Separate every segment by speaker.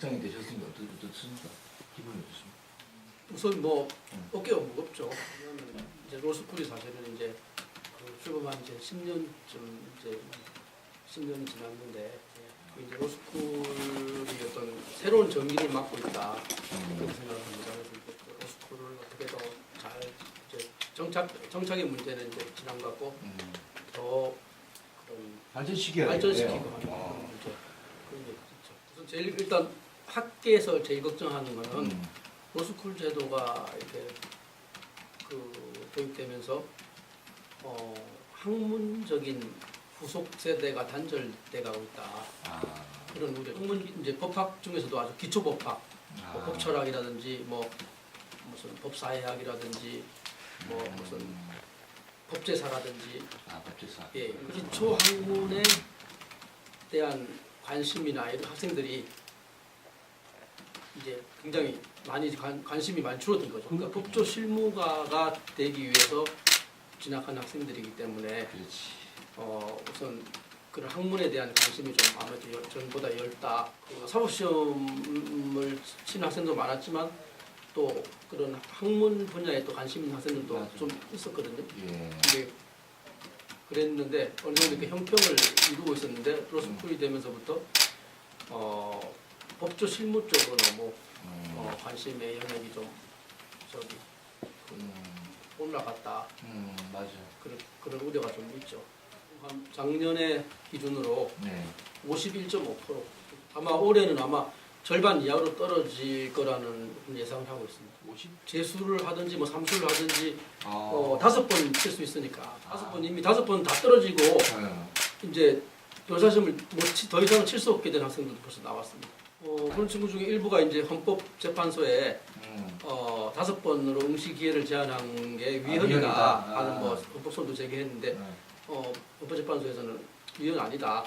Speaker 1: 확정이 되셨으니까 어떻습니까? 기분이 어떻습니까?
Speaker 2: 우선 뭐 어깨가 무겁죠. 왜냐하면 이제 로스쿨이 사실은 이제 그 출범한 이제 10년쯤 이제 10년이 지났는데 이제 로스쿨이 어떤 새로운 전기를 맡고 있다 그렇게 생각합니다. 그래서 이제 그 로스쿨을 어떻게 더 잘 이제 정착의 문제는 이제 지난 것 같고 더 그런
Speaker 1: 발전시키고
Speaker 2: 하는 그런 문제 그런 게 있죠. 우선 제일 일단 학계에서 제일 걱정하는 거는 로스쿨 제도가 이렇게 그 도입되면서 학문적인 후속 세대가 단절돼가고 있다. 그런 우려. 학문 이제 법학 중에서도 아주 기초 법학, 뭐 법철학이라든지 뭐 무슨 법사회학이라든지 뭐 무슨 법제사라든지
Speaker 1: 법제사.
Speaker 2: 예, 기초 학문에 대한 관심이나 이런 학생들이 이제 굉장히 많이 관심이 많이 줄어든 거죠. 그러니까 법조 실무가가 되기 위해서 진학한 학생들이기 때문에 우선 그런 학문에 대한 관심이 좀 아무래도 전보다 넓다. 사법시험을 치는 학생도 많았지만 또 그런 학문 분야에 또 관심 있는 학생들도
Speaker 1: 맞아.
Speaker 2: 좀 있었거든요.
Speaker 1: 예.
Speaker 2: 근데 그랬는데 어느 정도 이렇게 형평을 이루고 있었는데 로스쿨이 되면서부터 법조 실무 쪽으로 너무 관심의 영역이 좀 저기 올라갔다.
Speaker 1: 맞아요.
Speaker 2: 그런 우려가 좀 있죠. 작년에 기준으로
Speaker 1: 네.
Speaker 2: 51.5%. 아마 올해는 아마 절반 이하로 떨어질 거라는 예상을 하고 있습니다.
Speaker 1: 50?
Speaker 2: 재수를 하든지 뭐 삼수를 하든지
Speaker 1: 아.
Speaker 2: 5번 칠 수 있으니까 5번 이미 5번 다 떨어지고 이제 교사시험을 더 이상은 칠 수 없게 된 학생들도 벌써 나왔습니다. 그런 친구 중에 일부가 이제 헌법재판소에 5번으로 응시 기회를 제한한 게 위헌이다 하는 뭐 헌법소도 제기했는데 헌법재판소에서는 위헌 아니다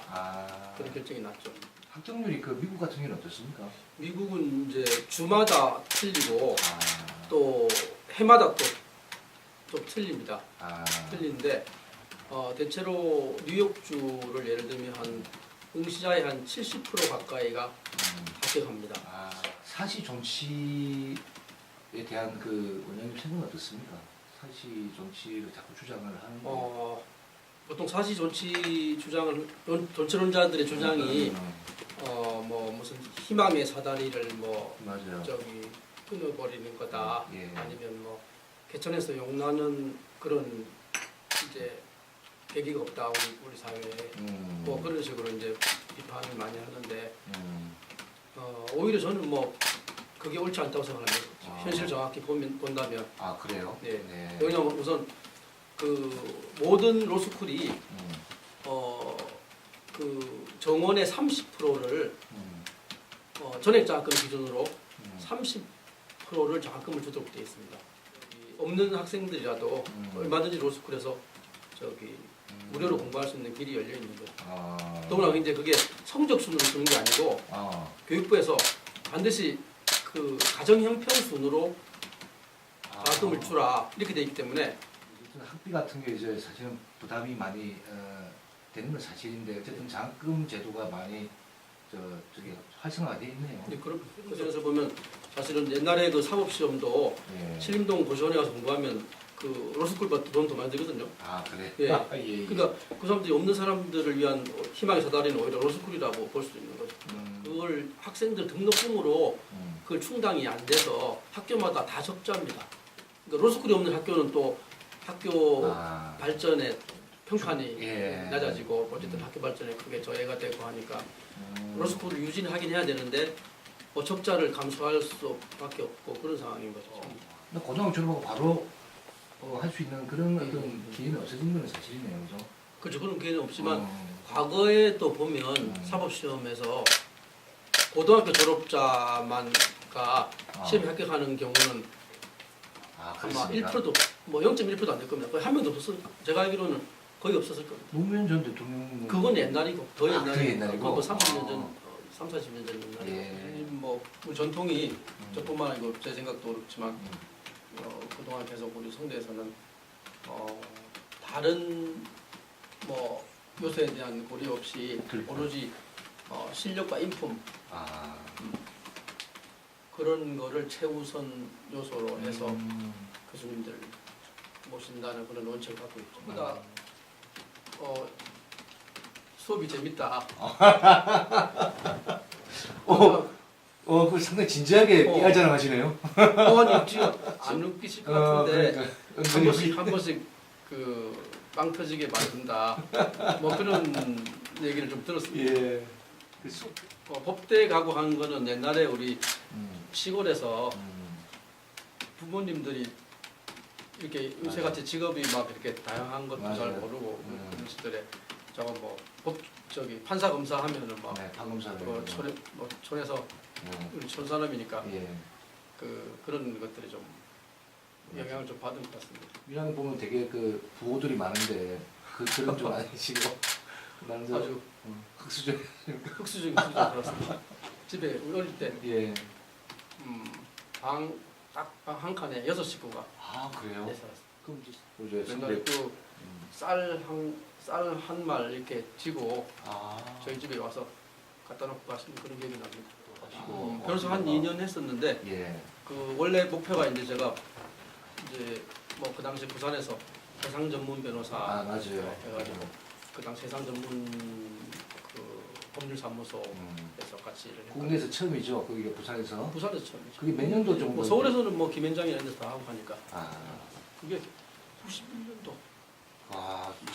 Speaker 2: 그런 결정이 났죠.
Speaker 1: 합격률이 그 미국 같은 경우는 어떻습니까?
Speaker 2: 미국은 이제 주마다 틀리고 또 해마다 또 좀 틀립니다. 틀린데 대체로 뉴욕주를 예를 들면 한 응시자의 한 70% 가까이가 합격합니다.
Speaker 1: 사시 정치에 대한 그 원장님 생각은 어떻습니까? 사시 정치를 자꾸 주장을 하는데
Speaker 2: 보통 사시 정치 주장을 정치론자들의 주장이 뭐 무슨 희망의 사다리를 뭐
Speaker 1: 맞아요.
Speaker 2: 저기 끊어버리는 거다.
Speaker 1: 예.
Speaker 2: 아니면 뭐 개천에서 용나는 그런 이제 계기가 없다 우리 사회에 뭐 그런 식으로 이제 비판을 많이 하는데 오히려 저는 뭐 그게 옳지 않다고 생각합니다. 현실 정확히 본다면.
Speaker 1: 그래요?
Speaker 2: 네.
Speaker 1: 네.
Speaker 2: 왜냐하면 우선 그 모든 로스쿨이 그 정원의 30%를 전액 장학금 기준으로 30%를 장학금을 주도록 되어 있습니다. 없는 학생들이라도 얼마든지 로스쿨에서 저기 무료로 공부할 수 있는 길이 열려 있는 거죠. 더구나 이제 그게 성적 순으로 주는 게 아니고 교육부에서 반드시 그 가정 형편 순으로 장학금을 주라 이렇게 되어 있기 때문에
Speaker 1: 학비 같은 게 이제 사실은 부담이 많이 되는 건 사실인데 어쨌든 장학금 제도가 많이 저기 활성화가 돼 있네요.
Speaker 2: 네, 그런 면에서 보면 사실은 옛날에 그 사법시험도 신림동 고시원에 가서 공부하면 그 로스쿨보다 돈 더 많이 들거든요.
Speaker 1: 그래?
Speaker 2: 예.
Speaker 1: 예.
Speaker 2: 그러니까 그 사람들이 없는 사람들을 위한 희망의 사다리는 오히려 로스쿨이라고 볼 수 있는 거죠. 그걸 학생들 등록금으로 그걸 충당이 안 돼서 학교마다 다 적자입니다. 그러니까 로스쿨이 없는 학교는 또 학교 발전에 평판이 낮아지고 어쨌든 학교 발전에 크게 저해가 되고 하니까 로스쿨을 유지하긴 해야 되는데 뭐 적자를 감수할 수밖에 없고 그런 상황인 거죠.
Speaker 1: 고등학교 졸업하고 바로 할 수 있는 그런 어떤 기회는 없어진 건 사실이네요, 그죠?
Speaker 2: 그렇죠. 그런 기회는 없지만 과거에 또 보면 사법시험에서 고등학교 졸업자만가 시험에 합격하는 경우는 아마 1%도 뭐 0.1%도 안 될 겁니다. 거의 한 명도 없었을 제가 알기로는 거의 없었을 겁니다.
Speaker 1: 노무현 전 대통령
Speaker 2: 그건 옛날이고 더 옛날이고
Speaker 1: 뭐
Speaker 2: 30년 전, 40년 전 옛날이고 뭐 우리 전통이 저뿐만 아니고 제 생각도 그렇지만 그동안 계속 우리 성대에서는 다른 뭐 요소에 대한 고려 없이 오로지 실력과 인품 그런 거를 최우선 요소로 해서 교수님들 모신다는 그런 원칙을 갖고 있죠. 보다 수업이 재밌다.
Speaker 1: 그 상당히 진지하게
Speaker 2: 어.
Speaker 1: 이야기를 하시네요.
Speaker 2: 아니 지금 안 웃기실 것 같은데
Speaker 1: 그러니까
Speaker 2: 한 번씩 그 빵 터지게 만든다. 뭐 그런 얘기를 좀 들었습니다.
Speaker 1: 예.
Speaker 2: 법대 가고 한 거는 옛날에 우리 시골에서 부모님들이 이렇게 요새같이 직업이 막 이렇게 다양한 것도 잘
Speaker 1: 맞아요.
Speaker 2: 모르고 그런 시절에 저거 저기 판사 검사 하면은 막
Speaker 1: 네, 방검사를.
Speaker 2: 촌에서 우리 촌 사람이니까
Speaker 1: 예.
Speaker 2: 그런 것들이 좀 영향을 좀 받은 것 같습니다.
Speaker 1: 유양 보면 되게 그 부호들이 많은데 그런 좀 아니시고 나는
Speaker 2: 아주
Speaker 1: 흑수저.
Speaker 2: 흑수적인 수준 그렇습니다. 집에 우리 어릴 때
Speaker 1: 예.
Speaker 2: 딱 방 한 칸에 6식구가
Speaker 1: 아 그래요?
Speaker 2: 살았어요.
Speaker 1: 그럼 이제
Speaker 2: 맨날 쌀 한 말 이렇게 지고 저희 집에 와서 갖다 놓고 가시는 그런 기억이 납니다. 변호사 한 2년 했었는데
Speaker 1: 예.
Speaker 2: 그 원래 목표가 이제 제가 이제 뭐 그 당시 부산에서 해상 전문 변호사
Speaker 1: 맞아요.
Speaker 2: 해가지고 그 당시 해상 전문 그 법률사무소에서 같이 일을 했고
Speaker 1: 국내에서 처음이죠. 거기가 부산에서.
Speaker 2: 부산에서 처음이죠.
Speaker 1: 그게 몇 년도 정도?
Speaker 2: 뭐 서울에서는 뭐 김현장이 이런 데서 다 하고 하니까
Speaker 1: 아.
Speaker 2: 그게 91년도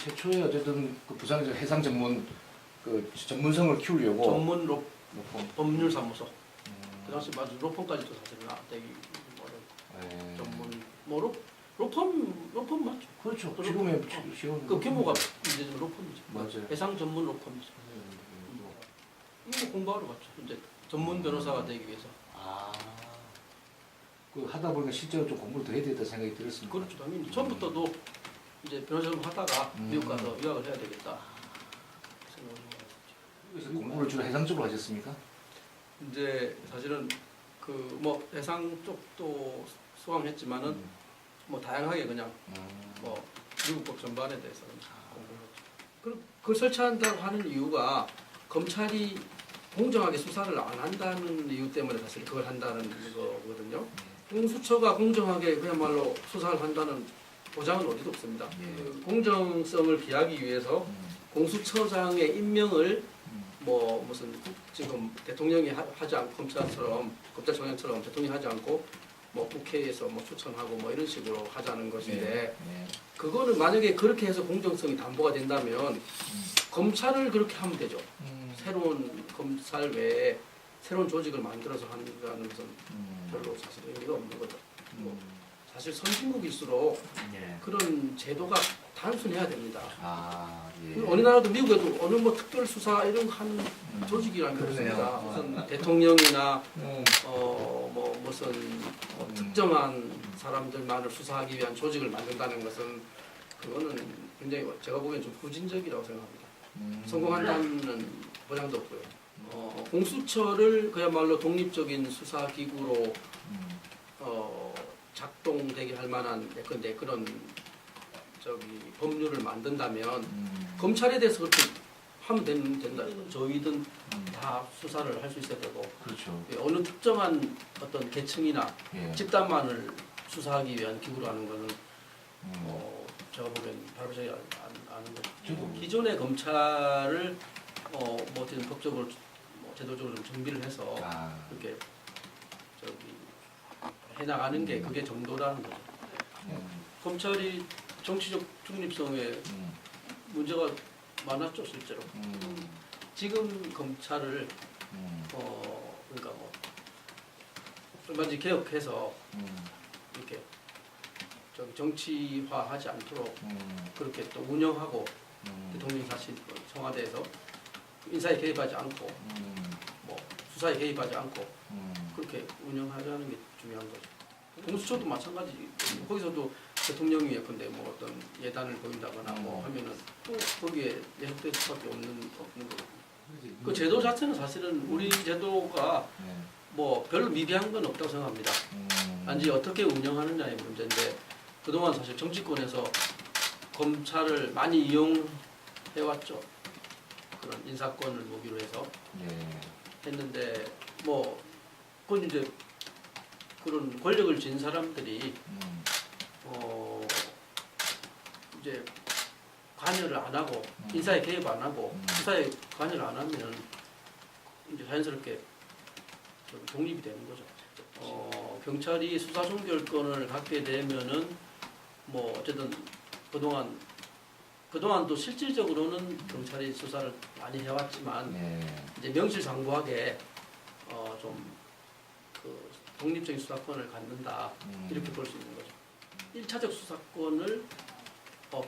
Speaker 1: 최초에 어쨌든 그 부산에서 해상 전문 그 전문성을 키우려고
Speaker 2: 전문
Speaker 1: 로펌.
Speaker 2: 법률사무소 그 당시 맞아 로펌까지도 사실은 되게
Speaker 1: 예.
Speaker 2: 전문 뭐 로펌 맞죠?
Speaker 1: 그렇죠.
Speaker 2: 그
Speaker 1: 지금의
Speaker 2: 로펌.
Speaker 1: 쉬운
Speaker 2: 그 규모가 이제 좀 로펌이죠.
Speaker 1: 맞아요.
Speaker 2: 해상 전문 로펌이죠. 이거 공부하러 갔죠. 이제 전문 변호사가 되기 위해서.
Speaker 1: 그 하다 보니까 실제로 좀 공부를 더 해야 되겠다 생각이 들었습니다.
Speaker 2: 그렇죠. 당연히 처음부터도 이제 변호사 좀 하다가 미국 가서 유학을 해야 되겠다 생각을 해요.
Speaker 1: 그래서 공부를 주로 해상 쪽으로 하셨습니까?
Speaker 2: 이제 사실은 그 뭐 해상 쪽도 수강했지만은 뭐 다양하게 그냥 뭐 미국법 전반에 대해서 공부했죠. 그걸 설치한다고 하는 이유가 검찰이 공정하게 수사를 안 한다는 이유 때문에 사실 그걸 한다는 거거든요. 공수처가 공정하게 그야말로 수사를 한다는 보장은 어디도 없습니다. 그 공정성을 기하기 위해서 공수처장의 임명을 뭐 무슨 지금 대통령이 하지 않고 검찰총장처럼 대통령이 하지 않고 뭐 국회에서 뭐 추천하고 뭐 이런 식으로 하자는 것인데 그거는 만약에 그렇게 해서 공정성이 담보가 된다면 검찰을 그렇게 하면 되죠. 새로운 검찰 외에 새로운 조직을 만들어서 하는 것은 별로 사실 의미가 없는 거죠. 뭐 사실 선진국일수록 그런 제도가 단순해야 됩니다. 어느 나라도 미국에도 어느 뭐 특별 수사 이런 거 하는 조직이라는 게 없습니다. 무슨 대통령이나 뭐 무슨 특정한 사람들만을 수사하기 위한 조직을 만든다는 것은 그거는 굉장히 제가 보기엔 좀 후진적이라고 생각합니다. 성공한다는 보장도 없고요. 공수처를 그야말로 독립적인 수사기구로 작동되게 할 만한 예컨대 그런 법률을 만든다면 검찰에 대해서 그렇게 하면 된다. 저희든 다 수사를 할 수 있어야 되고
Speaker 1: 그렇죠.
Speaker 2: 어느 특정한 어떤 계층이나 집단만을 수사하기 위한 기구로 하는 거는 제가 보기엔 바르지 않은 거죠. 기존의 검찰을 뭐 어쨌든 법적으로 뭐 제도적으로 좀 정비를 해서 이렇게 해나가는 게 그게 정도라는 거죠. 검찰이 정치적 중립성에 문제가 많았죠 실제로. 지금 검찰을 그러니까 뭐 얼마든지 개혁해서 이렇게 정치화하지 않도록 그렇게 또 운영하고 대통령 자신 청와대에서 인사에 개입하지 않고 뭐 수사에 개입하지 않고 그렇게 운영하자는 게 중요한 거죠. 공수처도 마찬가지. 거기서도 대통령이 예컨대 뭐 어떤 예단을 보인다거나 뭐 하면은 또 거기에 내역될 수밖에 없는 거고. 그 제도 자체는 사실은 우리 제도가 뭐 별로 미비한 건 없다고 생각합니다. 단지 어떻게 운영하느냐의 문제인데 그동안 사실 정치권에서 검찰을 많이 이용해왔죠. 그런 인사권을 무기로 해서 했는데 뭐 그건 이제 그런 권력을 쥔 사람들이 이제 관여를 안 하고 인사에 개입 안 하고 수사에 관여를 안 하면 이제 자연스럽게 좀 독립이 되는 거죠. 경찰이 수사 종결권을 갖게 되면은 뭐 어쨌든 그동안도 실질적으로는 경찰이 수사를 많이 해왔지만 이제 명실상부하게 좀그 독립적인 수사권을 갖는다 이렇게 볼 수 있는 거죠. 1차적 수사권을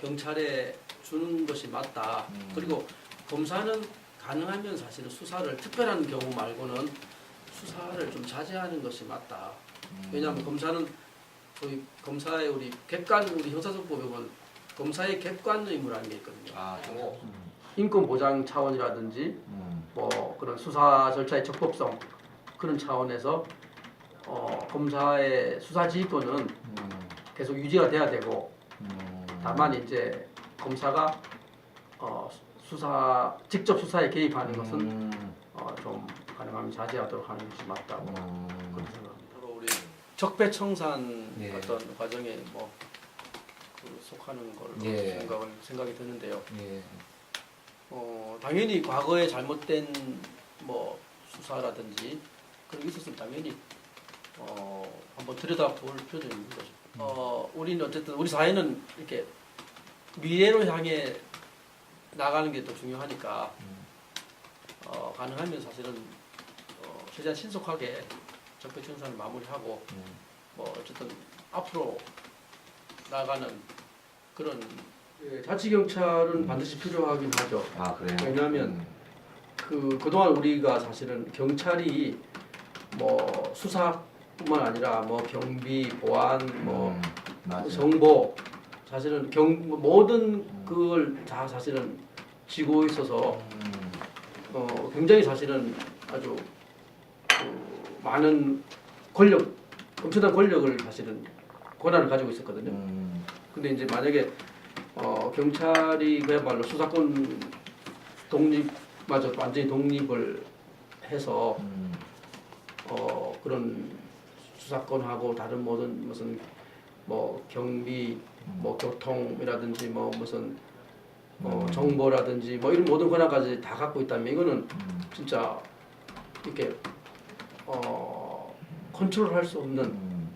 Speaker 2: 경찰에 주는 것이 맞다. 그리고 검사는 가능하면 사실은 수사를 특별한 경우 말고는 수사를 좀 자제하는 것이 맞다. 왜냐하면 검사는 저희 검사의 우리 형사소송법에 보면 검사의 객관 의무라는 게 있거든요. 인권 보장 차원이라든지 뭐 그런 수사 절차의 적법성 그런 차원에서 검사의 수사 지휘권은 계속 유지가 돼야 되고 다만 이제 검사가 직접 수사에 개입하는 것은 좀 가능하면 자제하도록 하는 것이 맞다고 그렇게 생각합니다. 우리 적폐청산 어떤 과정에 속하는 걸로 생각이 드는데요. 당연히 과거에 잘못된 수사라든지 그런 게 있었으면 당연히 한번 들여다볼 필요도 있는 거죠. 우리는 어쨌든 우리 사회는 이렇게 미래로 향해 나가는 게 더 중요하니까 가능하면 사실은 최대한 신속하게 적폐청산을 마무리하고 어쨌든 앞으로 나가는 그런 자치경찰은 반드시 필요하긴 하죠.
Speaker 1: 그래요?
Speaker 2: 왜냐하면 그동안 우리가 사실은 경찰이 수사뿐만 아니라 경비, 보안, 정보 사실은 모든 그걸 다 사실은 쥐고 있어서 굉장히 사실은 아주 많은 엄청난 권력을 사실은 권한을 가지고 있었거든요. 근데 이제 만약에 경찰이 그야말로 수사권 독립마저 완전히 독립을 해서 그런 수사권하고 다른 모든 무슨 경비, 교통이라든지 무슨 정보라든지 이런 모든 권한까지 다 갖고 있다면 이거는 진짜 이렇게 컨트롤할 수 없는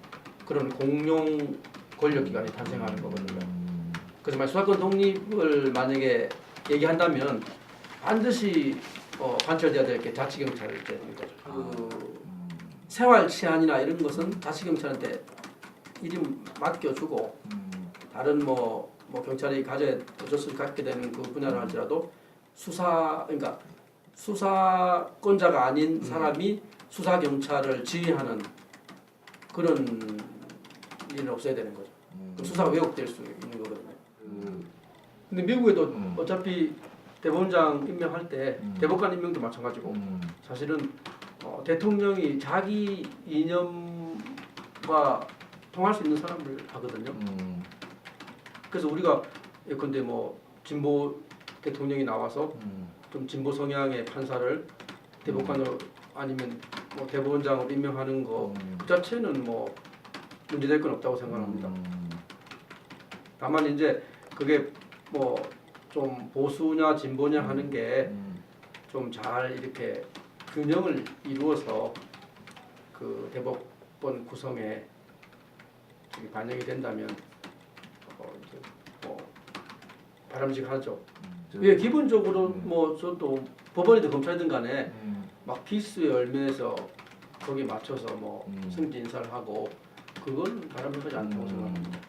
Speaker 2: 그런 공룡 권력기관이 탄생하는 거거든요. 그래서 만약 수사권 독립을 만약에 얘기한다면 반드시 관철돼야 될 게 자치경찰이 되는 거죠. 생활 치안이나 이런 것은 자치경찰한테 일이 맡겨주고 다른 경찰이 어쩔 수 없이 갖게 되는 그 분야를 할지라도 그러니까 수사권자가 아닌 사람이 수사 경찰을 지휘하는 그런 일은 없어야 되는 거죠. 그럼 수사가 왜곡될 수 있는 거거든요. 근데 미국에도 어차피 대법원장 임명할 때 대법관 임명도 마찬가지고 사실은 대통령이 자기 이념과 통할 수 있는 사람을 하거든요. 그래서 우리가 예컨대 진보 대통령이 나와서 좀 진보 성향의 판사를 대법관으로 아니면 대법원장으로 임명하는 거 그 자체는 문제될 건 없다고 생각합니다. 다만 이제 그게 좀 보수냐 진보냐 하는 게 좀 잘 이렇게 균형을 이루어서 그 대법원 구성에 반영이 된다면 바람직하죠. 예, 기본적으로 저도 법원이든 검찰이든 간에 막 필수에 열면서 거기에 맞춰서 승진 인사를 하고 그건 바람직하지 않다고 생각합니다.